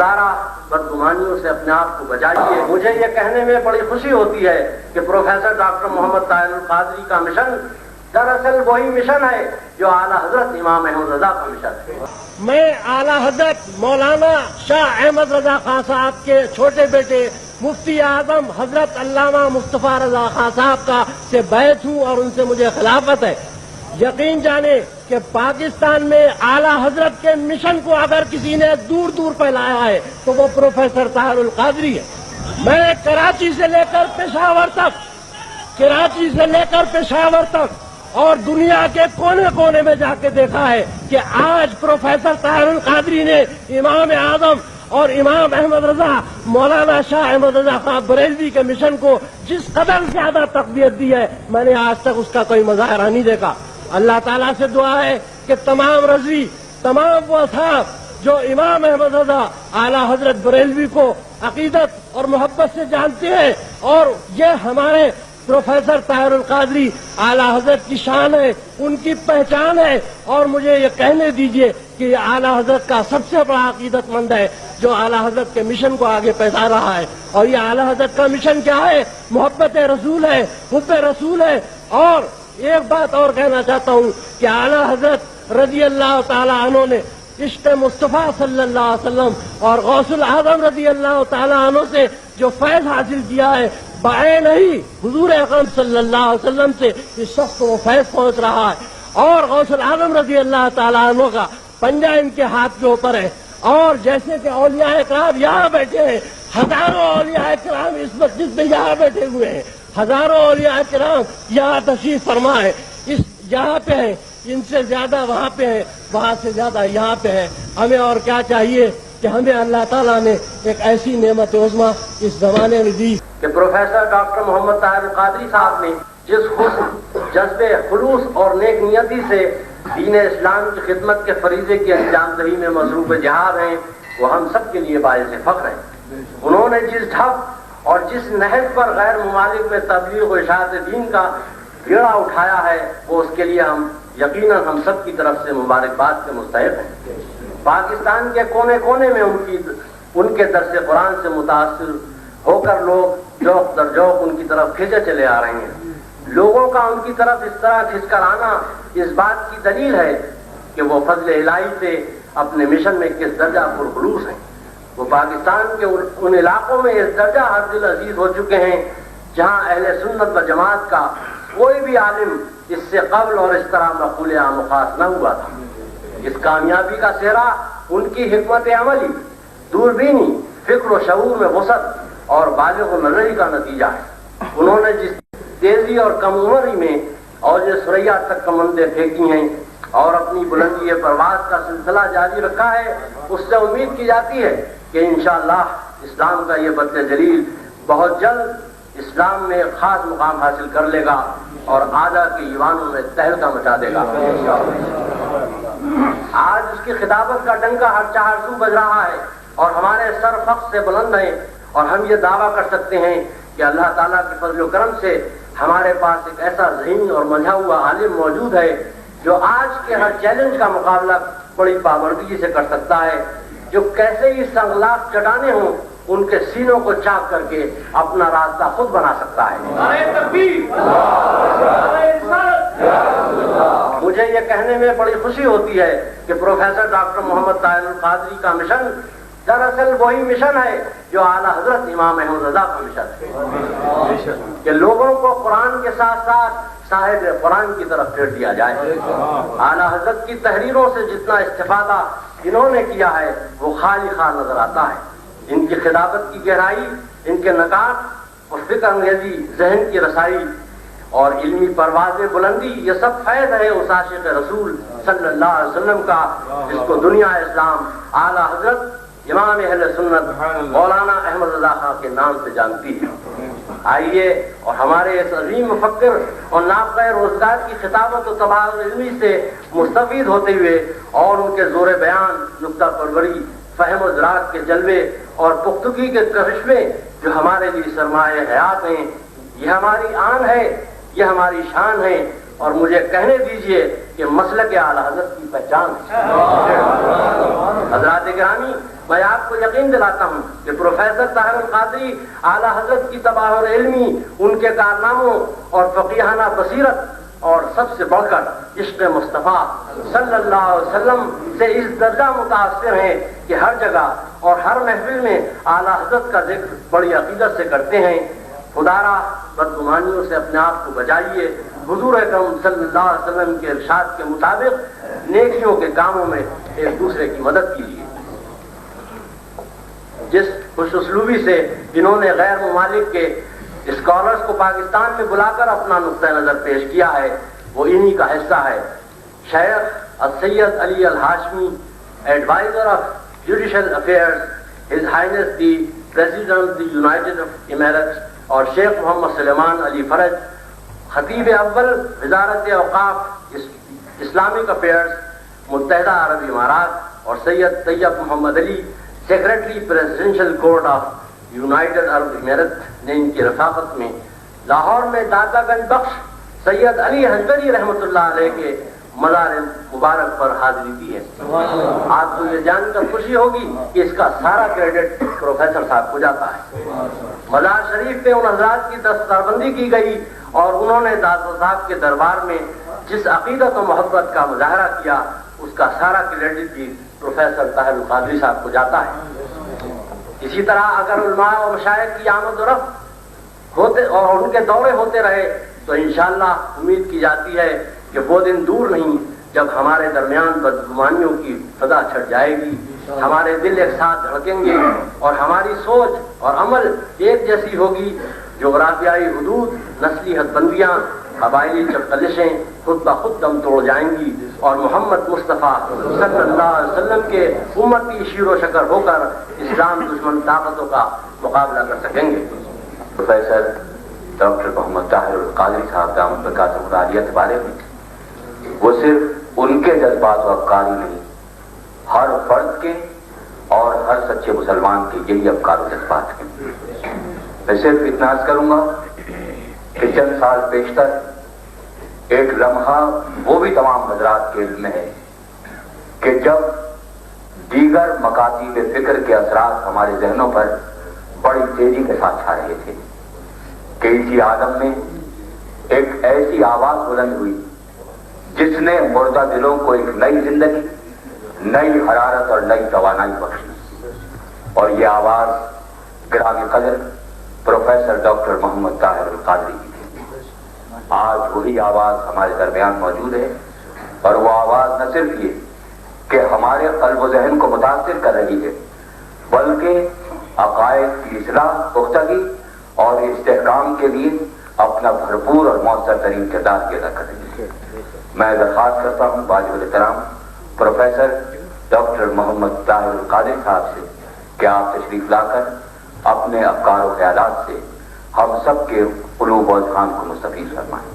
خدارہ بدگمانیوں سے اپنے آپ کو بچائیے. مجھے یہ کہنے میں بڑی خوشی ہوتی ہے کہ پروفیسر ڈاکٹر محمد طاہر القادری کا مشن دراصل وہی مشن ہے جو اعلیٰ حضرت امام احمد رضا کا مشن ہے. میں اعلیٰ حضرت مولانا شاہ احمد رضا خان صاحب کے چھوٹے بیٹے مفتی اعظم حضرت علامہ مصطفیٰ رضا خان صاحب کا سے بیعت ہوں اور ان سے مجھے خلافت ہے. یقین جانے کہ پاکستان میں اعلیٰ حضرت کے مشن کو اگر کسی نے دور دور پہ لایا ہے تو وہ پروفیسر طاہر القادری ہے. میں کراچی سے لے کر پشاور تک اور دنیا کے کونے کونے میں جا کے دیکھا ہے کہ آج پروفیسر طاہر القادری نے امام اعظم اور امام احمد رضا مولانا شاہ احمد رضا خان بریلوی کے مشن کو جس قدر زیادہ تقویت دی ہے میں نے آج تک اس کا کوئی مظاہرہ نہیں دیکھا. اللہ تعالیٰ سے دعا ہے کہ تمام رضوی تمام وہ اصحاب جو امام احمد رضا اعلیٰ حضرت بریلوی کو عقیدت اور محبت سے جانتے ہیں اور یہ ہمارے پروفیسر طاہر القادری اعلیٰ حضرت کی شان ہے, ان کی پہچان ہے, اور مجھے یہ کہنے دیجئے کہ یہ اعلیٰ حضرت کا سب سے بڑا عقیدت مند ہے جو اعلیٰ حضرت کے مشن کو آگے پھیلا رہا ہے. اور یہ اعلیٰ حضرت کا مشن کیا ہے؟ محبت رسول ہے, حب رسول ہے. اور ایک بات اور کہنا چاہتا ہوں کہ اعلیٰ حضرت رضی اللہ تعالیٰ عنہ نے عشق مصطفیٰ صلی اللہ علیہ وسلم اور غوث العظم رضی اللہ تعالیٰ عنہ سے جو فیض حاصل کیا ہے بعین ہی حضور اکرم صلی اللہ علیہ وسلم سے اس شخص کو وہ فیض پہنچ رہا ہے. اور غوث العظم رضی اللہ تعالیٰ عنہ کا پنجہ ان کے ہاتھ کے اوپر ہے. اور جیسے کہ اولیاء کرام یہاں بیٹھے ہیں, ہزاروں اولیاء کرام اس مسجد میں یہاں بیٹھے ہوئے ہیں, ہزاروں اولیاء کرام یہاں تشریف فرما ہے, اس یہاں پہ ہیں, ان سے زیادہ وہاں پہ ہیں, وہاں سے زیادہ یہاں پہ ہے. ہمیں اور کیا چاہیے کہ ہمیں اللہ تعالیٰ نے ایک ایسی نعمت عظمیٰ اس زمانے میں دی کہ پروفیسر ڈاکٹر محمد طاہر القادری صاحب نے جس جذبے خلوص اور نیک نیتی سے دین اسلام کی خدمت کے فریضے کی انجام دہی میں مصروف جہاد ہیں وہ ہم سب کے لیے باعث فخر ہے. انہوں نے جس ڈھب اور جس نہج پر غیر ممالک میں تبلیغ و اشاعت دین کا بیڑا اٹھایا ہے وہ اس کے لیے ہم یقیناً ہم سب کی طرف سے مبارکباد کے مستحق ہیں. پاکستان کے کونے کونے میں ان کے درس قرآن سے متاثر ہو کر لوگ جوق در جوق ان کی طرف کھینچے چلے آ رہے ہیں. لوگوں کا ان کی طرف اس طرح کھنچ کر آنا اس بات کی دلیل ہے کہ وہ فضل الہی سے اپنے مشن میں کس درجہ پرخلوص ہیں. وہ پاکستان کے ان علاقوں میں اس درجہ حد دل عزیز ہو چکے ہیں جہاں اہل سنت و جماعت کا کوئی بھی عالم اس سے قبل اور اس طرح مقبول عام و خاص نہ ہوا تھا. اس کامیابی کا سہرا ان کی حکمت عملی, دوربینی, فکر و شعور میں وسعت اور بالغ نظری کا نتیجہ ہے. انہوں نے جس تیزی اور کم عمری میں اوج ثریا تک کمندیں پھینکی ہیں اور اپنی بلندی پرواز کا سلسلہ جاری رکھا ہے, اس سے امید کی جاتی ہے کہ انشاءاللہ اسلام کا یہ بدل جلیل بہت جلد اسلام میں ایک خاص مقام حاصل کر لے گا اور آدھا کے ایوانوں میں تہلکہ مچا دے گا. آج اس کی خطابت کا ڈنکا ہر چہار سو بج رہا ہے اور ہمارے سر فخر سے بلند ہیں, اور ہم یہ دعویٰ کر سکتے ہیں کہ اللہ تعالیٰ کے فضل و کرم سے ہمارے پاس ایک ایسا ذہین اور منجھا ہوا عالم موجود ہے جو آج کے ہر چیلنج کا مقابلہ بڑی پابندگی سے کر سکتا ہے, جو کیسے ہی سنگلاخ چٹانے ہوں ان کے سینوں کو چاک کر کے اپنا راستہ خود بنا سکتا ہے. مجھے یہ کہنے میں بڑی خوشی ہوتی ہے کہ پروفیسر ڈاکٹر محمد طاہر القادری کا مشن دراصل وہی مشن ہے جو اعلیٰ حضرت امام احمد رضا کا مشن ہے کہ لوگوں کو قرآن کے ساتھ ساتھ صاحب قرآن کی طرف پھیر دیا جائے. اعلیٰ حضرت کی تحریروں سے جتنا استفادہ انہوں نے کیا ہے وہ خالی خواہ نظر آتا ہے. ان کی خطابت کی گہرائی, ان کے نکات اور فکر انگیزی ذہن کی رسائی اور علمی پرواز بلندی, یہ سب فیض ہے اس عاشق رسول صلی اللہ علیہ وسلم کا جس کو دنیا اسلام اعلیٰ حضرت امام اہل سنت مولانا احمد رضا خان کے نام سے جانتی ہے. آئیے اور ہمارے اس عظیم مفکر اور ناقہ روزگار کی خطابت و تبادل علمی سے مستفید ہوتے ہوئے اور ان کے زور بیان, نکتہ پروری, فہم و ادراک کے جلوے اور پختگی کے کرشمے جو ہمارے لیے سرمایہ حیات ہیں, یہ ہماری آن ہے, یہ ہماری شان ہے. اور مجھے کہنے دیجئے کہ مسلک اعلیٰ حضرت کی پہچان ہے۔ حضرات گرامی، میں آپ کو یقین دلاتا ہوں کہ پروفیسر طاہر القادری اعلیٰ حضرت کی تباہر علمی، ان کے کارناموں اور فقیہانہ بصیرت اور سب سے بڑھ کر عشق مصطفیٰ صلی اللہ علیہ وسلم سے اس درجہ متاثر ہیں کہ ہر جگہ اور ہر محفل میں اعلیٰ حضرت کا ذکر بڑی عقیدت سے کرتے ہیں۔ خدارا بدگمانیوں سے اپنے آپ کو بچائیے، حضور اکرم صلی اللہ علیہ وسلم کے ارشاد کے مطابق نیکیوں کے کاموں میں ایک دوسرے کی مدد کیجیے۔ جس خوش اسلوبی سے انہوں نے غیر ممالک کے اسکالرز کو پاکستان میں بلا کر اپنا نقطہ نظر پیش کیا ہے، وہ انہی کا حصہ ہے۔ Sheikh Al Sayed Ali Al Hashemi, adviser of judicial affairs, his highness the president of the United Emirates, اور شیخ محمد سلیمان علی فرج، خطیب اول وزارت اوقاف اسلامک افیئرز متحدہ عرب امارات، اور Sayed Tayeb Mohammed Ali, secretary presidential court of United Arab Emirates نے ان کی رفاقت میں لاہور میں داتا گنج بخش سید علی حنبری رحمۃ اللہ علیہ کے مزار مبارک پر حاضری دی ہے۔ آپ کو یہ جان کر خوشی ہوگی کہ اس کا سارا کریڈٹ پروفیسر صاحب کو جاتا ہے۔ مزار شریف پہ ان حضرات کی دستاربندی کی گئی اور انہوں نے داتا صاحب کے دربار میں جس عقیدت و محبت کا مظاہرہ کیا، اس کا سارا کریڈٹ بھی پروفیسر طاہر القادری صاحب کو جاتا ہے۔ اسی طرح اگر علماء و مشائخ کی آمد و رفت ہوتے اور ان کے دورے ہوتے رہے تو انشاءاللہ امید کی جاتی ہے کہ وہ دن دور نہیں جب ہمارے درمیان بدگمانیوں کی فضا چھٹ جائے گی، ہمارے دل ایک ساتھ دھڑکیں گے اور ہماری سوچ اور عمل ایک جیسی ہوگی۔ جغرافیائی حدود، نسلی حد بندیاں، قبائلی چپکلشیں خود بخود دم توڑ جائیں گی اور محمد مصطفیٰ صلی اللہ علیہ وسلم کے امتی شیر و شکر ہو کر اسلام دشمن طاقتوں کا مقابلہ کر سکیں گے۔ پروفیسر ڈاکٹر محمد طاہر القادری صاحب دامت برکاتہ عالیہ کے بارے میں وہ صرف ان کے جذبات و افکار ہی نہیں، ہر فرد کے اور ہر سچے مسلمان کے یہی افکار و جذبات ہیں۔ میں صرف اتنا عرض کروں گا کہ چند سال پیشتر ایک لمحہ وہ بھی تمام حضرات کے علم میں ہے کہ جب دیگر مکاتیب فکر کے اثرات ہمارے ذہنوں پر بڑی تیزی کے ساتھ چھا رہے تھے کہ اسی عالم میں ایک ایسی آواز بلند ہوئی جس نے مردہ دلوں کو ایک نئی زندگی، نئی حرارت اور نئی توانائی بخشی، اور یہ آواز گرامی قدر پروفیسر ڈاکٹر محمد طاہر القادری کی تھی۔ آج وہی آواز ہمارے درمیان موجود ہے، اور وہ آواز نہ صرف یہ کہ ہمارے قلب و ذہن کو متاثر کر رہی ہے، بلکہ عقائد کی اصلاح، پختگی اور استحکام کے لیے اپنا بھرپور اور مؤثر ترین کردار ادا کر رہی ہے۔ میں درخواست کرتا ہوں واجب الاحترام پروفیسر ڈاکٹر محمد طاہر القادری صاحب سے کہ آپ تشریف لا کر اپنے افکار و خیالات سے ہم سب کے قلوب و اذہان کو مستفید فرمائیں۔